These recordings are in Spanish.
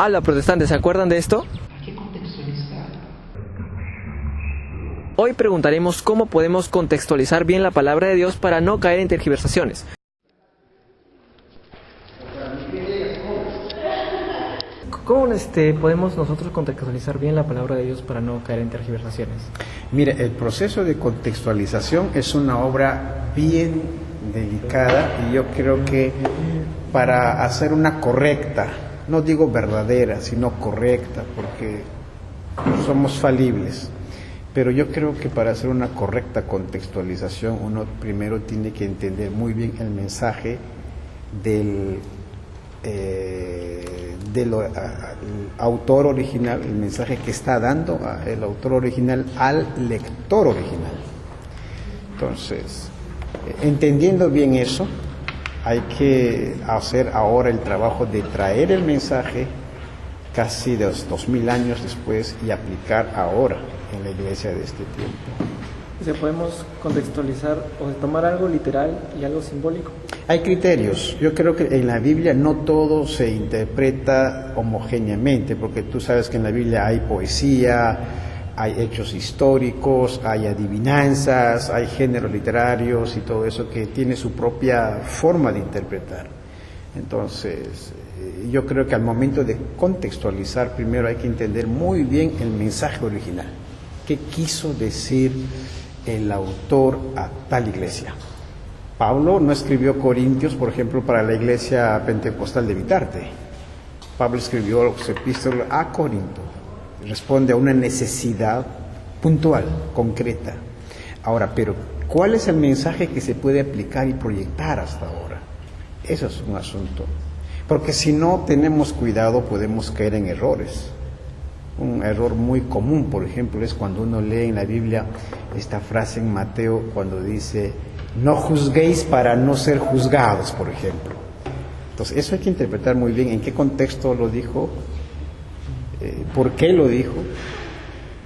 ¡Hala, protestantes! ¿Se acuerdan de esto? Hoy preguntaremos cómo podemos contextualizar bien la palabra de Dios para no caer en tergiversaciones. ¿Cómo podemos nosotros contextualizar bien la palabra de Dios para no caer en tergiversaciones? Mire, el proceso de contextualización es una obra bien delicada y yo creo que para hacer una correcta, no digo verdadera, sino correcta, porque somos falibles, pero yo creo que para hacer una correcta contextualización uno primero tiene que entender muy bien el mensaje del autor original, el mensaje que está dando el autor original al lector original. Entonces, entendiendo bien eso, hay que hacer ahora el trabajo de traer el mensaje casi de 2000 años después y aplicar ahora en la iglesia de este tiempo. ¿Podemos contextualizar o tomar algo literal y algo simbólico? Hay criterios. Yo creo que en la Biblia no todo se interpreta homogéneamente, porque tú sabes que en la Biblia hay poesía, hay hechos históricos, hay adivinanzas, hay géneros literarios y todo eso que tiene su propia forma de interpretar. Entonces, yo creo que al momento de contextualizar, primero hay que entender muy bien el mensaje original. ¿Qué quiso decir el autor a tal iglesia? Pablo no escribió Corintios, por ejemplo, para la iglesia pentecostal de Vitarte. Pablo escribió su epístola a Corinto. Responde a una necesidad puntual, concreta. Ahora, pero ¿cuál es el mensaje que se puede aplicar y proyectar hasta ahora? Eso es un asunto. Porque si no tenemos cuidado podemos caer en errores. Un error muy común, por ejemplo, es cuando uno lee en la Biblia esta frase en Mateo cuando dice: no juzguéis para no ser juzgados, por ejemplo. Entonces, eso hay que interpretar muy bien en qué contexto lo dijo, por qué lo dijo.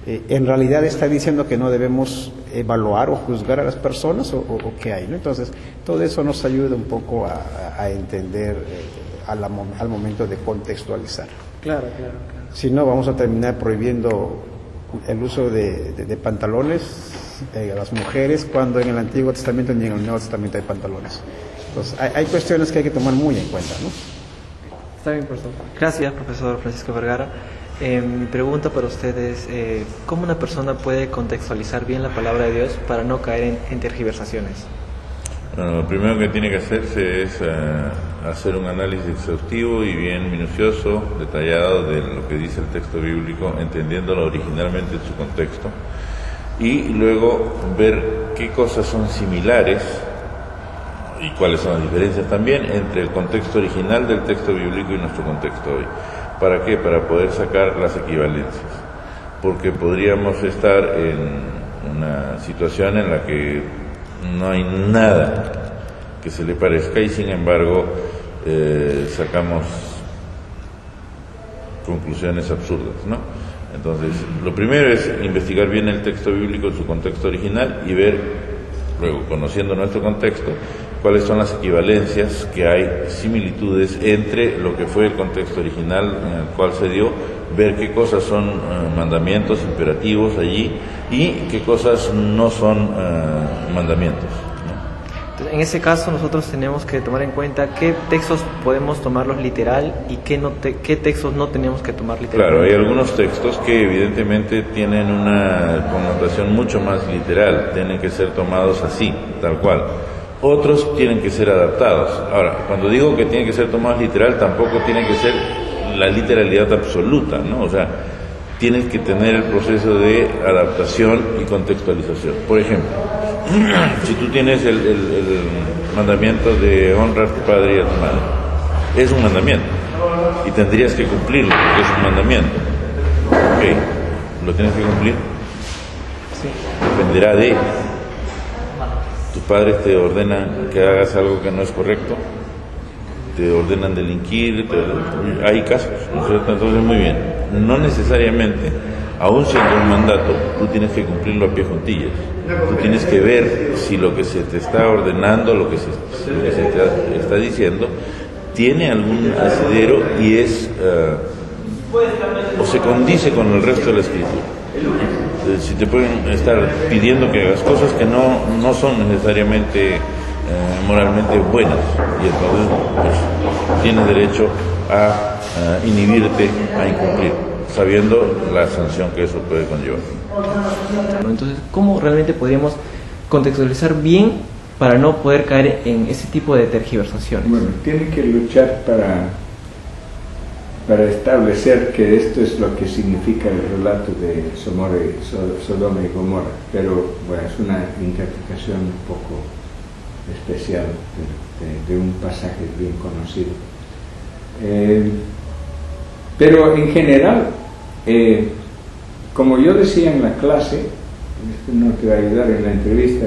En realidad está diciendo que no debemos evaluar o juzgar a las personas o qué hay, ¿no? Entonces, todo eso nos ayuda un poco a entender al momento de contextualizar. Claro. Si no, vamos a terminar prohibiendo el uso de pantalones a las mujeres, cuando en el Antiguo Testamento ni en el Nuevo Testamento hay pantalones. Entonces, hay cuestiones que hay que tomar muy en cuenta, ¿no? Está bien, profesor. Gracias, profesor Francisco Vergara. Mi pregunta para ustedes es, ¿cómo una persona puede contextualizar bien la palabra de Dios para no caer en tergiversaciones? Bueno, lo primero que tiene que hacerse es hacer un análisis exhaustivo y bien minucioso, detallado de lo que dice el texto bíblico, entendiéndolo originalmente en su contexto, y luego ver qué cosas son similares y cuáles son las diferencias también entre el contexto original del texto bíblico y nuestro contexto hoy. ¿Para qué? Para poder sacar las equivalencias, porque podríamos estar en una situación en la que no hay nada que se le parezca y sin embargo sacamos conclusiones absurdas, ¿no? Entonces, lo primero es investigar bien el texto bíblico en su contexto original y ver, luego, conociendo nuestro contexto, cuáles son las equivalencias, que hay similitudes entre lo que fue el contexto original en el cual se dio, ver qué cosas son mandamientos imperativos allí y qué cosas no son mandamientos, ¿no? En ese caso nosotros tenemos que tomar en cuenta qué textos podemos tomarlos literal y qué textos no tenemos que tomar literal. Claro, hay algunos textos que evidentemente tienen una connotación mucho más literal, tienen que ser tomados así, tal cual. Otros tienen que ser adaptados. Ahora, cuando digo que tienen que ser tomados literal, tampoco tiene que ser la literalidad absoluta, ¿no? O sea, tienes que tener el proceso de adaptación y contextualización. Por ejemplo, si tú tienes el mandamiento de honra a tu padre y a tu madre, es un mandamiento y tendrías que cumplirlo porque es un mandamiento. Ok, ¿lo tienes que cumplir? Sí. Dependerá de... Tus padres te ordenan que hagas algo que no es correcto, te ordenan delinquir, hay casos, ¿no es cierto? Entonces, muy bien, no necesariamente, aún siendo un mandato, tú tienes que cumplirlo a pie juntillas. Tú tienes que ver si lo que se te está ordenando, lo que se te está diciendo, tiene algún asidero y es o se condice con el resto de la escritura. Si te pueden estar pidiendo que hagas cosas que no son necesariamente moralmente buenas, y entonces pues, tienes derecho a inhibirte a incumplir, sabiendo la sanción que eso puede conllevar. Entonces, ¿cómo realmente podríamos contextualizar bien para no poder caer en ese tipo de tergiversaciones? Bueno, tiene que luchar para establecer que esto es lo que significa el relato de Sodoma y Gomorra, pero bueno, es una interpretación un poco especial de un pasaje bien conocido. Pero en general, como yo decía en la clase, esto no te va a ayudar en la entrevista,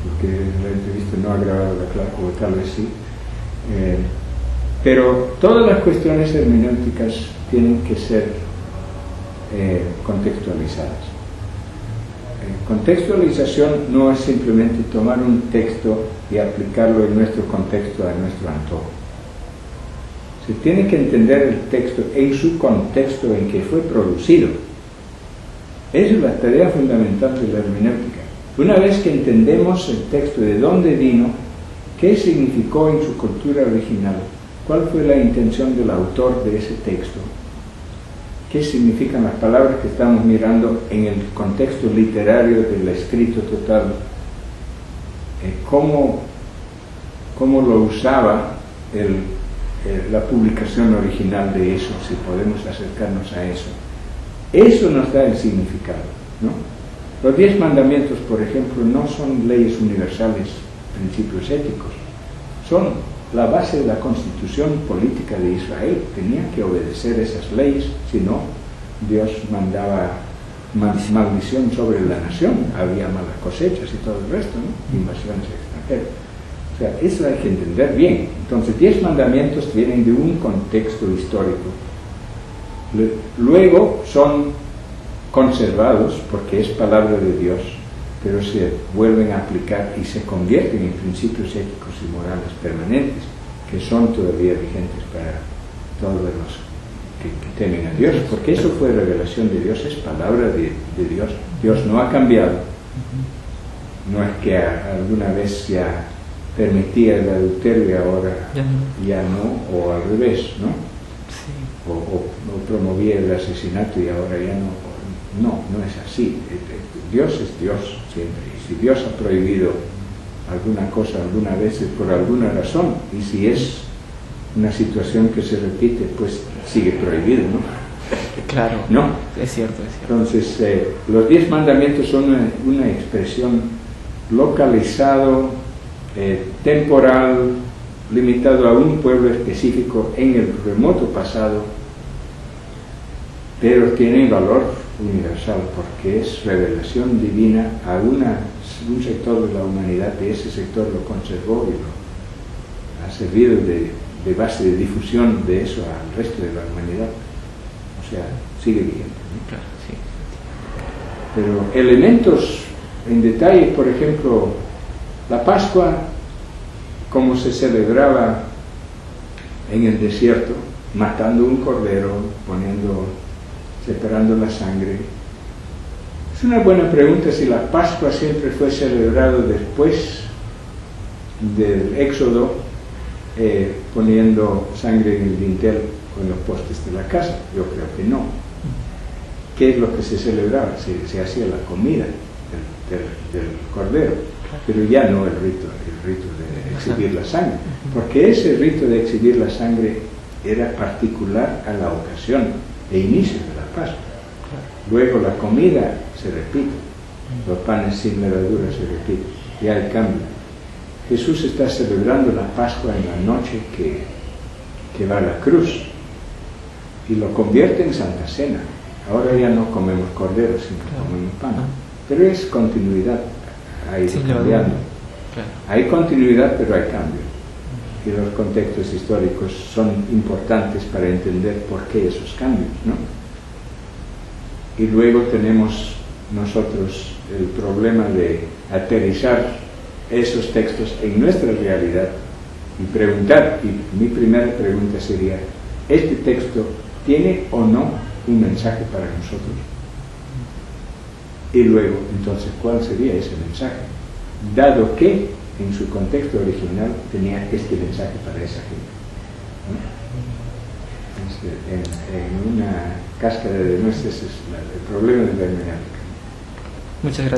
porque la entrevista no ha grabado la clase, o tal vez sí, pero todas las cuestiones hermenéuticas tienen que ser contextualizadas. Contextualización no es simplemente tomar un texto y aplicarlo en nuestro contexto a nuestro antojo. Se tiene que entender el texto en su contexto en que fue producido. Esa es la tarea fundamental de la hermenéutica. Una vez que entendemos el texto, de dónde vino, qué significó en su cultura original, cuál fue la intención del autor de ese texto, qué significan las palabras que estamos mirando en el contexto literario del escrito total, cómo lo usaba la publicación original de eso, si podemos acercarnos a eso. Eso nos da el significado, ¿no? Los 10 mandamientos, por ejemplo, no son leyes universales, principios éticos, son la base de la constitución política de Israel. Tenían que obedecer esas leyes, si no, Dios mandaba maldición sobre la nación, había malas cosechas y todo el resto, ¿no? Invasiones extranjeras. O sea, eso hay que entender bien. Entonces, 10 mandamientos vienen de un contexto histórico. Luego son conservados porque es palabra de Dios, pero se vuelven a aplicar y se convierten en principios éticos y morales permanentes, que son todavía vigentes para todos los que temen a Dios, porque eso fue revelación de Dios, es palabra de Dios. Dios no ha cambiado. No es que alguna vez ya permitía el adulterio y ahora ya no, o al revés, ¿no? Sí. O promovía el asesinato y ahora ya no. No es así. Dios es Dios siempre. Y si Dios ha prohibido alguna cosa alguna vez es por alguna razón, y si es una situación que se repite, pues sigue prohibido, ¿no? Claro, ¿no? Es cierto. Entonces, los 10 mandamientos son una expresión localizado, temporal, limitado a un pueblo específico en el remoto pasado, pero tiene valor universal porque es revelación divina a un sector de la humanidad. De ese sector lo conservó y lo ha servido de base de difusión de eso al resto de la humanidad. O sea, sigue vigente, ¿no? Claro, sí. Pero elementos en detalle, por ejemplo, la Pascua, como se celebraba en el desierto, matando un cordero, separando la sangre. Es una buena pregunta si la Pascua siempre fue celebrado después del Éxodo, poniendo sangre en el dintel o en los postes de la casa. Yo creo que no. ¿Qué es lo que se celebraba? Se hacía la comida del cordero, pero ya no el rito de exhibir la sangre, porque ese rito de exhibir la sangre era particular a la ocasión e inicio de la Pascua. Luego la comida se repite, los panes sin levadura se repiten, ya hay cambio. Jesús está celebrando la Pascua en la noche que va a la cruz y lo convierte en Santa Cena. Ahora ya no comemos cordero, sino comemos pan, pero es continuidad, ha ido cambiando. Hay continuidad, pero hay cambio. Y los contextos históricos son importantes para entender por qué esos cambios, ¿no? Y luego tenemos nosotros el problema de aterrizar esos textos en nuestra realidad y preguntar, y mi primera pregunta sería, ¿este texto tiene o no un mensaje para nosotros. Y luego, entonces, ¿cuál sería ese mensaje? Dado que en su contexto original tenía este mensaje para esa gente, ¿no? En una cáscara de nueces es el problema de la hermenéutica. Muchas gracias.